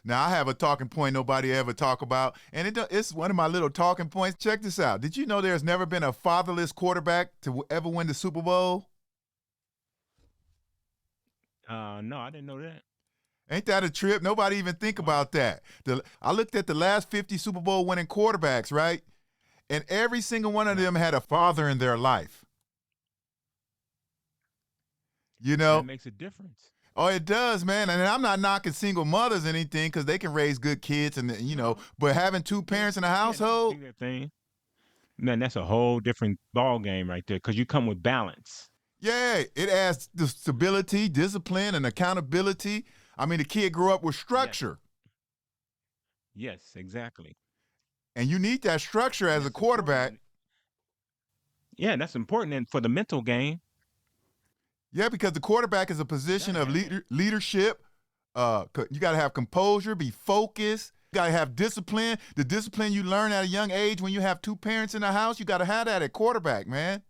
Now, I have a talking point nobody ever talk about, and it's one of my little talking points. Check this out. Did you know there's never been a fatherless quarterback to ever win the Super Bowl? No, I didn't know that. Ain't that a trip? Nobody even think Wow. about that. I looked at the last 50 Super Bowl winning quarterbacks, right? And every single one of Right. them had a father in their life. You That know? makes a difference. Oh, it does, man. And I'm not knocking single mothers or anything because they can raise good kids No, but having two they parents in a yeah, they can household, do their thing. Man, that's a whole different ball game right there because you come with balance. yeah, it adds the stability, discipline, and accountability. I mean, the kid grew up with Yes. structure, Yes, exactly. and you need that structure And as a that's important. quarterback. Yeah, that's important and for the mental game. Yeah, because the quarterback is a You position gotta of have that. leadership. You got to have composure, be focused. You got to have discipline. The discipline you learn at a young age when you have two parents in the house, you got to have that at quarterback, man.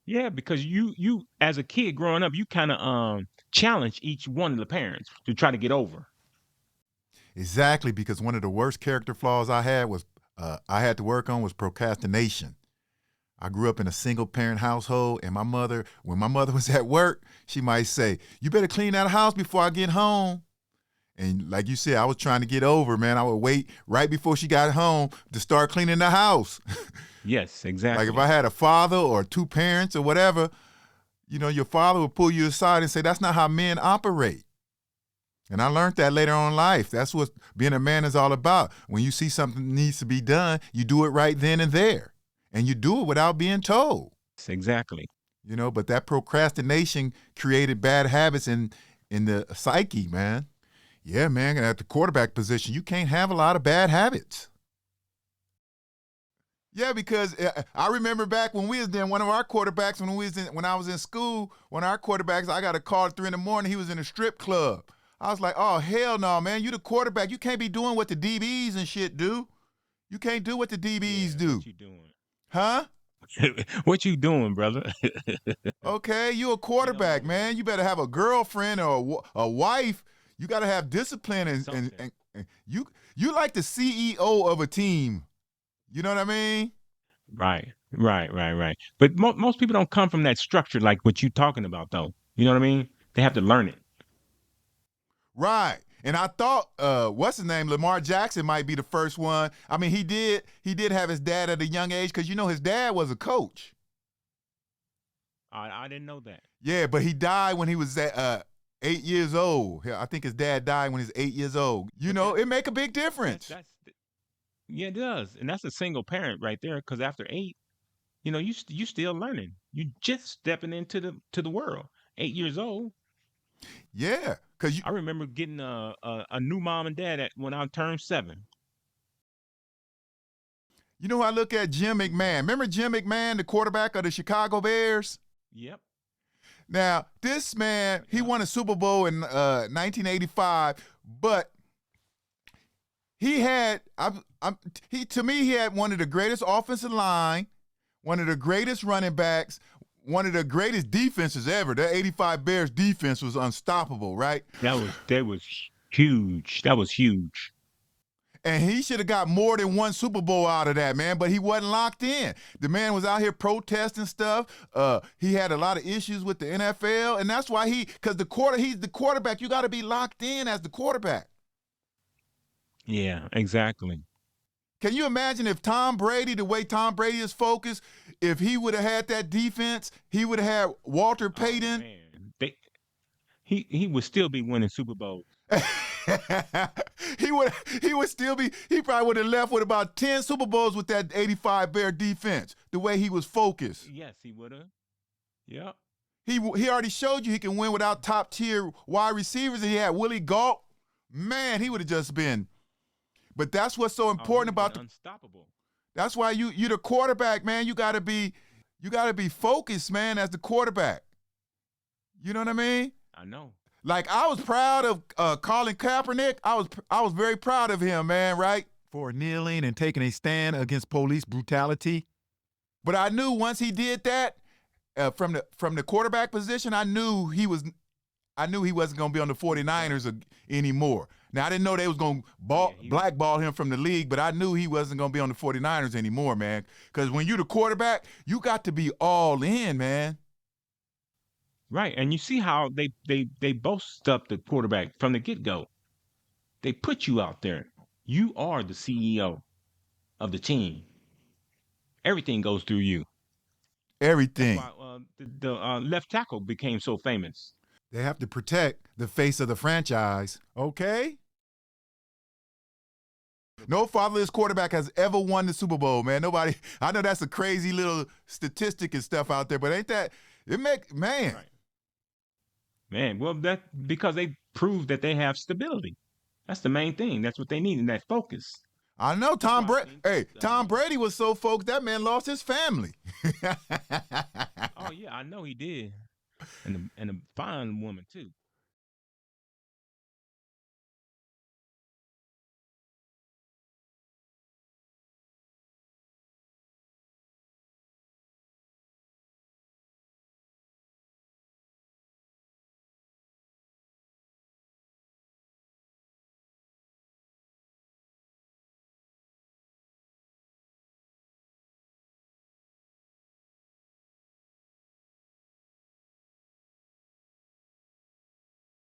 Yeah, because you as a kid growing up, you kind of challenge each one of the parents to try to get over. Exactly, because one of the worst character flaws I had to work on was procrastination. I grew up in a single parent household, and when my mother was at work, she might say, "You better clean that house before I get home." And like you said, I was trying to get over, man. I would wait right before she got home to start cleaning the house. Yes, Like if I exactly. had a father or two parents or whatever, your father would pull you aside and say, "That's not how men operate." And I learned that later on in life. That's what being a man is all about. When you see something needs to be done, you do it right then and there. And you do it without being told. Yes, exactly. But that procrastination created bad habits in the psyche, man. Yeah, man, at the quarterback position, you can't have a lot of bad habits. Yeah, because I remember back when we was there, one of our quarterbacks when I was in school, one of our quarterbacks, I got a call at 3 in the morning. He was in a strip club. I was like, oh hell no, man, you the quarterback. You can't be doing what the DBs and shit do. You can't do what the DBs Yeah, do, what you doing? huh? What you doing, brother? Okay, you a Get quarterback, on. man. You better have a girlfriend or a wife. You got to have discipline Something. and you like the CEO of a team. You know what I mean? Right, right. But most people don't come from that structure like what you talking about, though. You know what I mean? They have to learn it. Right. And I thought, what's his name, Lamar Jackson might be the first one. I mean, he did have his dad at a young age because his dad was a coach. I didn't know that. Yeah, but he died when he was at 8 years old. Yeah, I think his dad died when he was 8 years old. But It make a big difference. that's yeah, it does, and that's a single parent right there. Because after 8, you still learning. You just stepping into the world. 8 years old. Yeah, because I remember getting a new mom and dad when I turned 7. I look at Jim McMahon. Remember Jim McMahon, the quarterback of the Chicago Bears? Yep. Now, this man, he Yep. won a Super Bowl in 1985, but he had, to me, he had one of the greatest offensive line, one of the greatest running backs, one of the greatest defenses ever. The 85 Bears defense was unstoppable, right? That was huge. That was huge. And he should have got more than one Super Bowl out of that, man. But he wasn't locked in. The man was out here protesting stuff. He had a lot of issues with the NFL, and that's why he's the quarterback. You got to be locked in as the quarterback. Yeah, exactly. Can you imagine if Tom Brady, the way Tom Brady is focused, if he would have had that defense, he would have had Walter Oh Payton. man, he would still be winning Super Bowls. He probably would have left with about 10 Super Bowls with that 85 Bear defense, the way he was focused. Yes, he would have. Yep. He already showed you he can win without top tier wide receivers, and he had Willie Galt. Man, he would have just been. But that's what's so Oh, he important would have about been unstoppable. that's why you're the quarterback, man. You gotta be focused, man, as the quarterback. You know what I mean? I know. Like I was proud of Colin Kaepernick. I was very proud of him, man, right? For kneeling and taking a stand against police brutality. But I knew once he did that, from the quarterback position, I knew he wasn't going to be on the 49ers anymore. Now, I didn't know they was going to Yeah, blackball him from the league, but I knew he wasn't going to be on the 49ers anymore, man. Because when you're the quarterback, you got to be all in, man. right. And you see how they both stuffed the quarterback from the get go. They put you out there. You are the CEO of the team. Everything goes through you. That's Everything. why the left tackle became so famous. They have to protect the face of the franchise, okay? No fatherless quarterback has ever won the Super Bowl, man. Nobody. I know that's a crazy little statistic and stuff out there, but ain't that it? Man. Right. Man, well, that because they proved that they have stability. That's the main thing. That's what they need in that focus. I know That's Tom why I Brady. think Hey, that. Tom Brady was so focused that man lost his family. Oh yeah, I know he did, and a fine woman too.